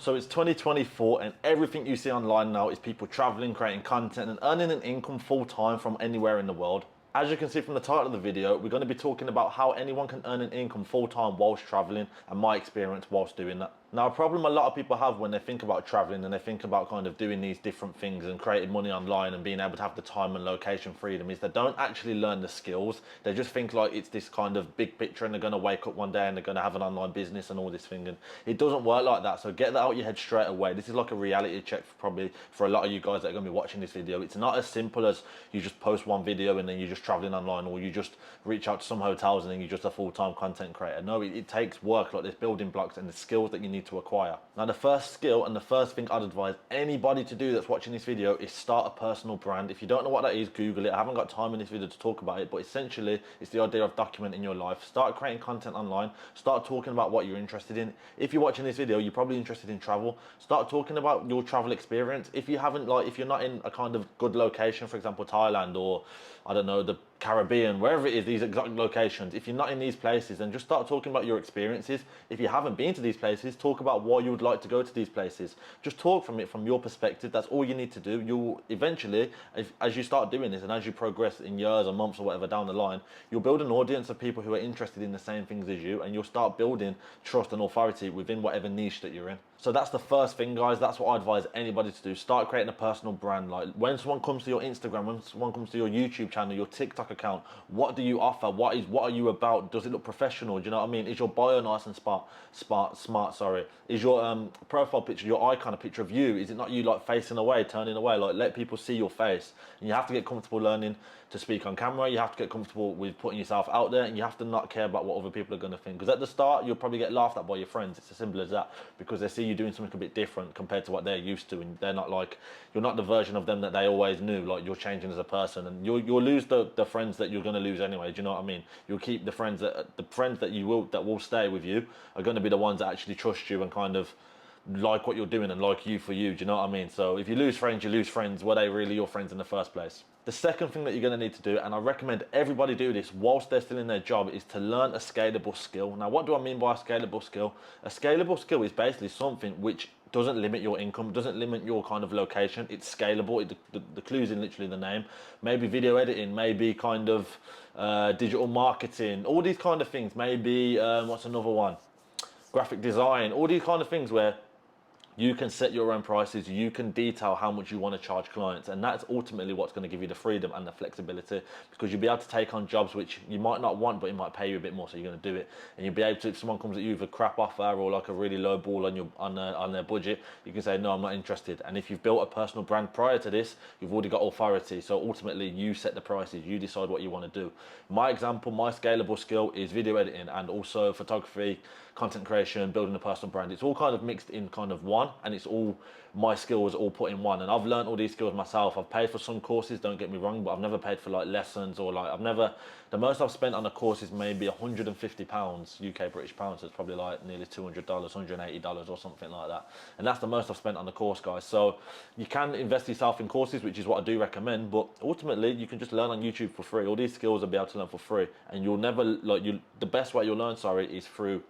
So it's 2024 and everything you see online now is people traveling, creating content and earning an income full time from anywhere in the world. As you can see from the title of the video, we're going to be talking about how anyone can earn an income full time whilst traveling and my experience whilst doing that. Now, a problem a lot of people have when they think about traveling and they think about kind of doing these different things and creating money online and being able to have the time and location freedom is they don't actually learn the skills. They just think like it's this kind of big picture and they're going to wake up one day and they're going to have an online business and all this thing. And it doesn't work like that. So get that out your head straight away. This is like a reality check probably for a lot of you guys that are going to be watching this video. It's not as simple as you just post one video and then you're just traveling online, or you just reach out to some hotels and then you're just a full-time content creator. No, it takes work. Like, there's building blocks and the skills that you need to acquire. Now, the first skill and the first thing I'd advise anybody to do that's watching this video is start a personal brand. If you don't know what that is, Google it. I haven't got time in this video to talk about it, but essentially it's the idea of documenting your life. Start creating content online. Start talking about what you're interested in. If you're watching this video, you're probably interested in travel. Start talking about your travel experience. If you haven't, like, if you're not in a kind of good location, for example, Thailand, or I don't know, the Caribbean, wherever it is, these exotic locations, if you're not in these places, then just start talking about your experiences. If you haven't been to these places, talk about why you would like to go to these places. Just talk from it from your perspective. That's all you need to do. You'll eventually, as you start doing this and as you progress in years or months or whatever down the line, you'll build an audience of people who are interested in the same things as you, and you'll start building trust and authority within whatever niche that you're in. So that's the first thing, guys. That's what I advise anybody to do. Start creating a personal brand. Like, when someone comes to your Instagram, when someone comes to your YouTube channel, your TikTok account, what do you offer? What are you about? Does it look professional? Do you know what I mean? Is your bio nice and smart, sorry? Is your profile picture, your icon, a picture of you? Is it not you like facing away, turning away? Like, let people see your face. And you have to get comfortable learning to speak on camera. You have to get comfortable with putting yourself out there, and you have to not care about what other people are going to think. Because at the start, you'll probably get laughed at by your friends. It's as simple as that, because they see you doing something a bit different compared to what they're used to, and they're not like, you're not the version of them that they always knew. Like, you're changing as a person, and you'll lose the friends that you're going to lose anyway. Do you know what I mean? You'll keep the friends that will stay with you are going to be the ones that actually trust you and kind of like what you're doing and like you for you. Do you know what I mean? So if you lose friends, you lose friends. Were they really your friends in the first place? The second thing that you're going to need to do, and I recommend everybody do this whilst they're still in their job, is to learn a scalable skill. Now, what do I mean by a scalable skill? A scalable skill is basically something which doesn't limit your income, doesn't limit your kind of location. It's scalable. The clue's in literally the name. Maybe video editing, maybe kind of digital marketing, all these kind of things. Maybe, what's another one? Graphic design, all these kind of things where you can set your own prices, you can detail how much you want to charge clients, and that's ultimately what's going to give you the freedom and the flexibility, because you'll be able to take on jobs which you might not want, but it might pay you a bit more, so you're going to do it. And you'll be able to, if someone comes at you with a crap offer or like a really low ball on their budget, you can say, no, I'm not interested. And if you've built a personal brand prior to this, you've already got authority, so ultimately you set the prices, you decide what you want to do. My example, my scalable skill is video editing and also photography, content creation, building a personal brand. It's all kind of mixed in kind of one, and it's all my skills all put in one. And I've learned all these skills myself. I've paid for some courses, don't get me wrong, but I've never paid for like lessons, or like the most I've spent on a course is maybe £150 UK British pounds. So it's probably like nearly $200, $180 or something like that. And that's the most I've spent on the course, guys. So you can invest yourself in courses, which is what I do recommend, but ultimately you can just learn on YouTube for free. All these skills will be able to learn for free, and you'll never the best way you'll learn, is through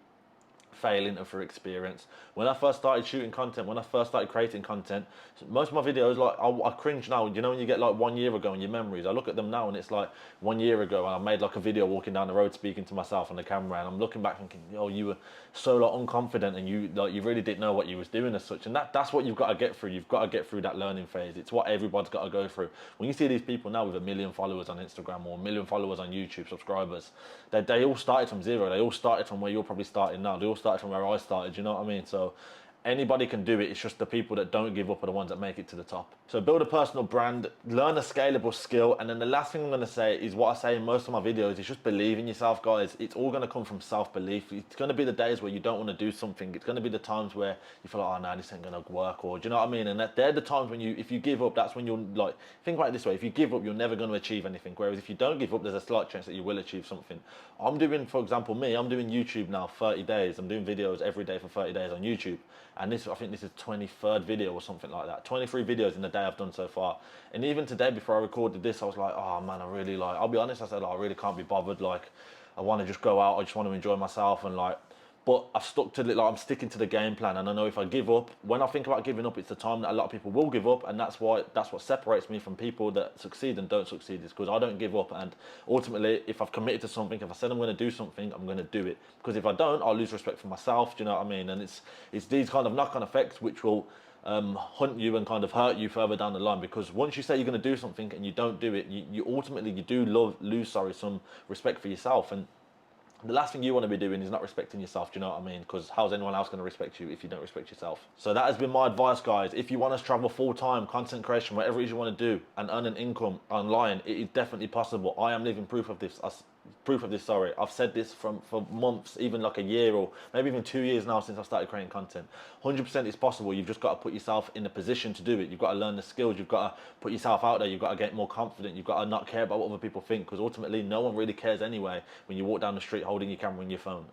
failing and through experience. When I first started shooting content, when I first started creating content, most of my videos, like, I cringe now. You know, when you get like 1 year ago in your memories, I look at them now and it's like 1 year ago and I made like a video walking down the road speaking to myself on the camera, and I'm looking back thinking, yo, you were so like unconfident, and you really didn't know what you was doing as such. And that's what you've got to get through. You've got to get through that learning phase. It's what everybody's got to go through. When you see these people now with 1 million followers on Instagram or 1 million followers on YouTube, subscribers, they all started from zero. They all started from where you're probably starting now. They all started from where I started. You know what I mean? So anybody can do it. It's just the people that don't give up are the ones that make it to the top. So build a personal brand, learn a scalable skill, and then the last thing I'm going to say is what I say in most of my videos, is just believe in yourself, guys. It's all going to come from self-belief. It's going to be the days where you don't want to do something. It's going to be the times where you feel like, oh no, this ain't going to work, or do you know what I mean? And they're the times when if you give up, that's when you'll, like, think about it this way: if you give up, you're never going to achieve anything. Whereas if you don't give up, there's a slight chance that you will achieve something. I'm doing, for example, I'm doing YouTube now 30 days. I'm doing videos every day for 30 days on YouTube, and I think this is 23rd video or something like that. 23 videos in the day I've done so far. And even today, before I recorded this, I was like, oh man, I'll be honest, I said, I really can't be bothered. Like, I want to just go out, I just want to enjoy myself, and like, but I've stuck to it. Like, I'm sticking to the game plan, and I know if I give up, when I think about giving up, it's the time that a lot of people will give up, and that's what separates me from people that succeed and don't succeed, is because I don't give up. And ultimately, if I've committed to something, if I said I'm going to do something, I'm going to do it. Because if I don't, I'll lose respect for myself. Do you know what I mean? And it's these kind of knock-on effects which will hunt you and kind of hurt you further down the line. Because once you say you're going to do something and you don't do it, you ultimately lose some respect for yourself. And the last thing you want to be doing is not respecting yourself. Do you know what I mean? Because how's anyone else going to respect you if you don't respect yourself? So that has been my advice, guys. If you want to travel full-time, content creation, whatever it is you want to do, and earn an income online, it is definitely possible. I am living proof of this. Sorry, I've said this for months, even like a year or maybe even 2 years now since I started creating content. 100% it's possible. You've just got to put yourself in a position to do it. You've got to learn the skills. You've got to put yourself out there. You've got to get more confident. You've got to not care about what other people think, because ultimately no one really cares anyway when you walk down the street holding your camera in your phone,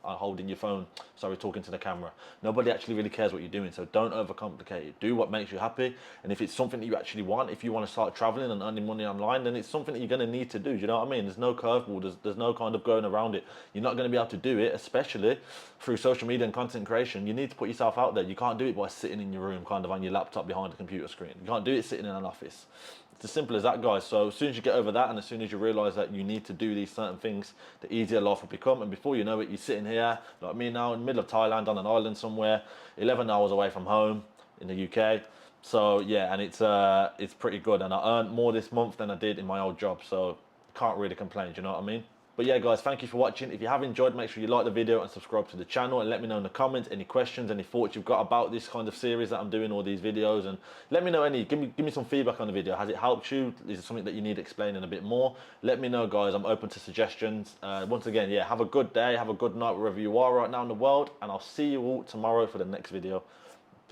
talking to the camera. Nobody actually really cares what you're doing, so don't overcomplicate it. Do what makes you happy, and if it's something that you actually want, if you want to start traveling and earning money online, then it's something that you're going to need to do. Do you know what I mean? There's no curveball. There's no kind of going around it. You're not going to be able to do it, especially through social media and content creation. You need to put yourself out there. You can't do it by sitting in your room kind of on your laptop behind a computer screen. You can't do it sitting in an office. It's as simple as that, guys. So as soon as you get over that, and as soon as you realise that you need to do these certain things, the easier life will become. And before you know it, you're sitting here like me now in the middle of Thailand on an island somewhere, 11 hours away from home in the UK. So yeah, and it's pretty good. And I earned more this month than I did in my old job. So can't really complain. Do you know what I mean? But yeah, guys, thank you for watching. If you have enjoyed, make sure you like the video and subscribe to the channel, and let me know in the comments any questions, any thoughts you've got about this kind of series that I'm doing, all these videos, and let me know give me some feedback on the video. Has it helped you? Is it something that you need explaining a bit more? Let me know, guys. I'm open to suggestions. Once again, yeah, have a good day, have a good night wherever you are right now in the world, and I'll see you all tomorrow for the next video.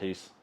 Peace.